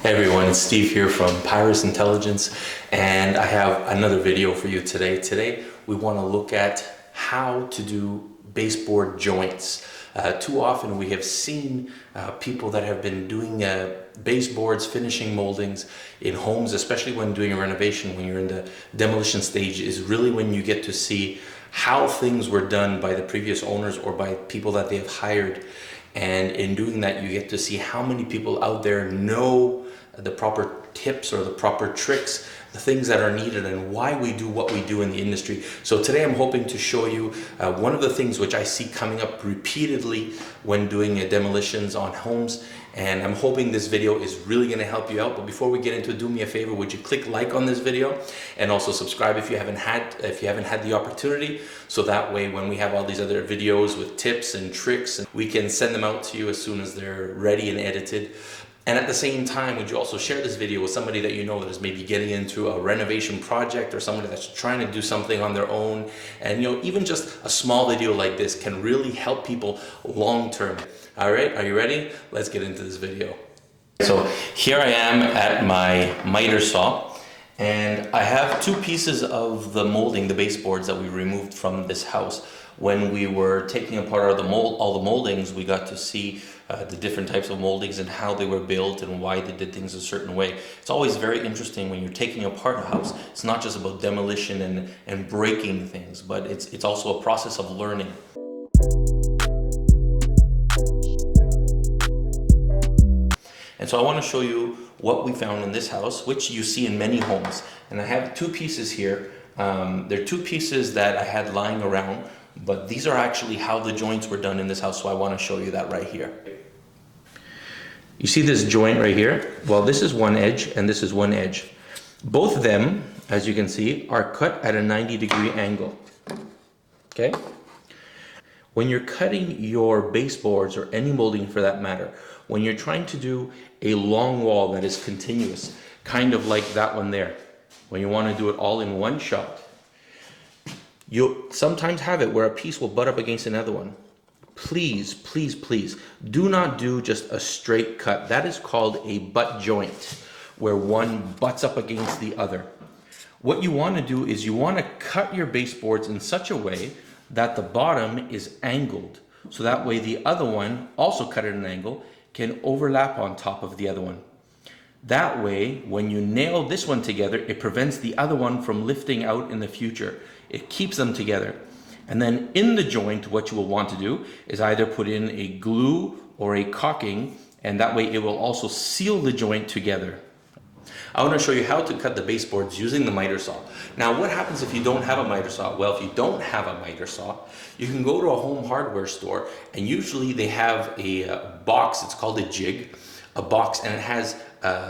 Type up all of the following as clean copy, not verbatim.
Hey everyone, it's Steve here from Pyrus Intelligence, and I have another video for you today. Today we want to look at how to do baseboard joints. Too often we have seen people that have been doing baseboards, finishing moldings in homes, especially when doing a renovation, when you're in the demolition stage, is really when you get to see how things were done by the previous owners or by people that they have hired. And in doing that, you get to see how many people out there know the proper tips or the proper tricks, the things that are needed, and why we do what we do in the industry. So today I'm hoping to show you one of the things which I see coming up repeatedly when doing demolitions on homes, and I'm hoping this video is really going to help you out. But before we get into it, do me a favor, would you click like on this video and also subscribe if you haven't had the opportunity, so that way when we have all these other videos with tips and tricks, we can send them out to you as soon as they're ready and edited. And at the same time, would you also share this video with somebody that you know that is maybe getting into a renovation project, or somebody that's trying to do something on their own. And even just a small video like this can really help people long term. All right, are you ready? Let's get into this video. So here I am at my miter saw, and I have two pieces of the molding, the baseboards that we removed from this house. When we were taking apart all the moldings, we got to see the different types of moldings and how they were built and why they did things a certain way. It's always very interesting when you're taking apart a house. It's not just about demolition and breaking things, but it's also a process of learning. And so I want to show you what we found in this house, which you see in many homes. And I have two pieces here. They're two pieces that I had lying around, but these are actually how the joints were done in this house, so I want to show you that right here. You see this joint right here? Well, this is one edge and this is one edge. Both of them, as you can see, are cut at a 90-degree angle. Okay? When you're cutting your baseboards, or any molding for that matter, when you're trying to do a long wall that is continuous, kind of like that one there, when you want to do it all in one shot, you'll sometimes have it where a piece will butt up against another one. Please, please, please, do not do just a straight cut. That is called a butt joint, where one butts up against the other. What you want to do is you want to cut your baseboards in such a way that the bottom is angled, so that way the other one, also cut at an angle, can overlap on top of the other one. That way, when you nail this one together, it prevents the other one from lifting out in the future. It keeps them together. And then in the joint, what you will want to do is either put in a glue or a caulking, and that way it will also seal the joint together. I want to show you how to cut the baseboards using the miter saw. Now, what happens if you don't have a miter saw? Well, if you don't have a miter saw, you can go to a home hardware store, and usually they have a box. It's called a jig, a box, and it has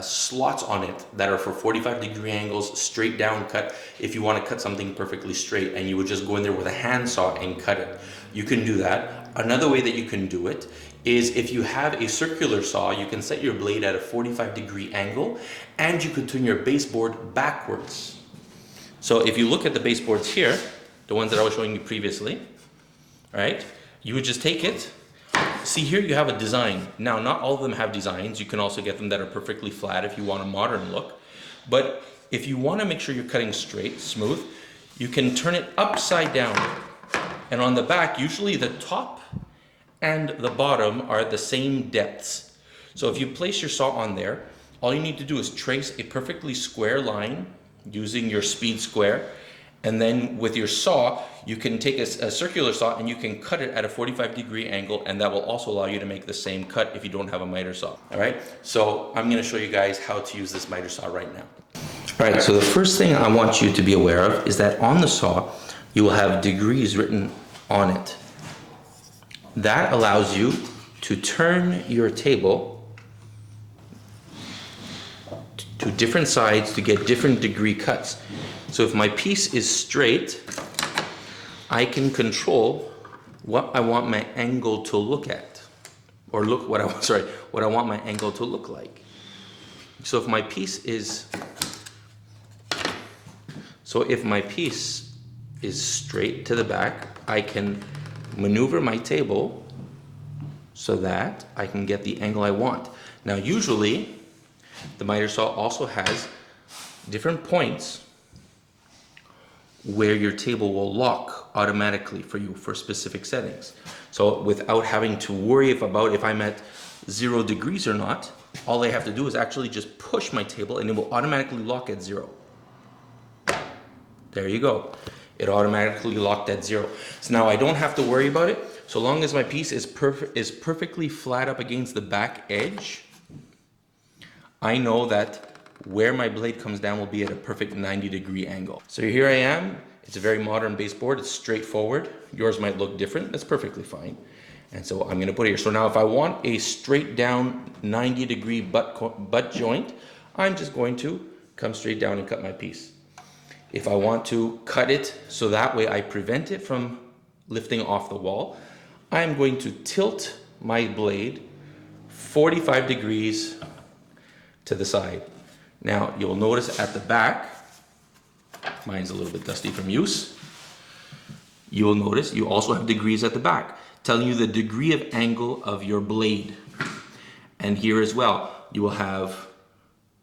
slots on it that are for 45-degree angles, straight down cut, if you want to cut something perfectly straight, and you would just go in there with a handsaw and cut it. You can do that. Another way that you can do it is, if you have a circular saw, you can set your blade at a 45-degree angle, and you could turn your baseboard backwards. So if you look at the baseboards here, the ones that I was showing you previously, right, you would just take it. See, here you have a design. Now, not all of them have designs. You can also get them that are perfectly flat if you want a modern look. But if you want to make sure you're cutting straight, smooth, you can turn it upside down. And on the back, usually the top and the bottom are at the same depths. So if you place your saw on there, all you need to do is trace a perfectly square line using your speed square. And then with your saw, you can take a circular saw and you can cut it at a 45-degree angle, and that will also allow you to make the same cut if you don't have a miter saw. All right, so I'm going to show you guys how to use this miter saw right now. All right, so the first thing I want you to be aware of is that on the saw, you will have degrees written on it. That allows you to turn your table to different sides to get different degree cuts. So if my piece is straight, I can control what I want my angle to look at, or what I want my angle to look like. So if my piece is straight to the back, I can maneuver my table so that I can get the angle I want. Now, usually The miter saw also has different points where your table will lock automatically for you for specific settings. So without having to worry about if I'm at 0 degrees or not, all I have to do is actually just push my table and it will automatically lock at 0. There you go. It automatically locked at 0. So now I don't have to worry about it. So long as my piece is perfectly flat up against the back edge, I know that where my blade comes down will be at a perfect 90-degree angle. So here I am. It's a very modern baseboard. It's straightforward. Yours might look different. That's perfectly fine. And so I'm gonna put it here. So now if I want a straight down 90-degree butt joint, I'm just going to come straight down and cut my piece. If I want to cut it so that way I prevent it from lifting off the wall, I'm going to tilt my blade 45 degrees to the side. Now you'll notice at the back, mine's a little bit dusty from use, you will notice you also have degrees at the back, telling you the degree of angle of your blade. And here as well, you will have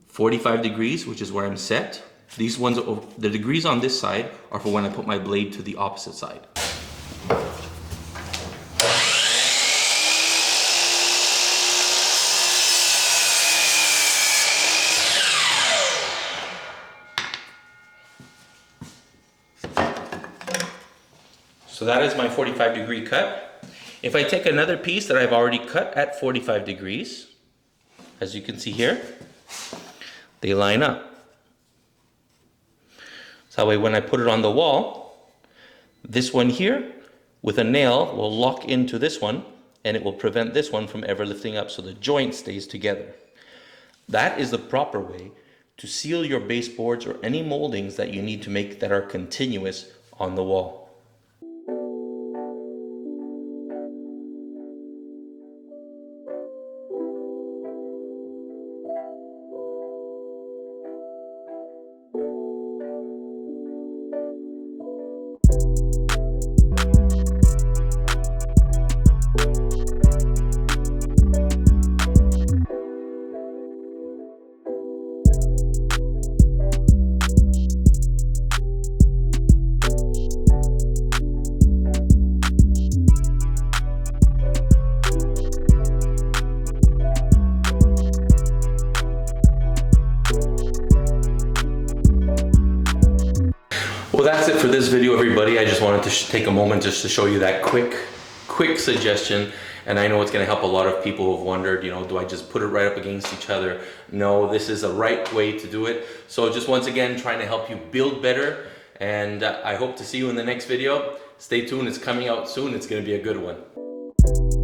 45 degrees, which is where I'm set. These ones, the degrees on this side are for when I put my blade to the opposite side. So that is my 45-degree cut. If I take another piece that I've already cut at 45 degrees, as you can see here, they line up. So that way when I put it on the wall, this one here with a nail will lock into this one and it will prevent this one from ever lifting up so the joint stays together. That is the proper way to seal your baseboards or any moldings that you need to make that are continuous on the wall. Well, that's it for this video, everybody. I just wanted to take a moment just to show you that quick suggestion. And I know it's going to help a lot of people who've wondered, you know, do I just put it right up against each other? No, this is the right way to do it. So just once again, trying to help you build better. And I hope to see you in the next video. Stay tuned. It's coming out soon. It's going to be a good one.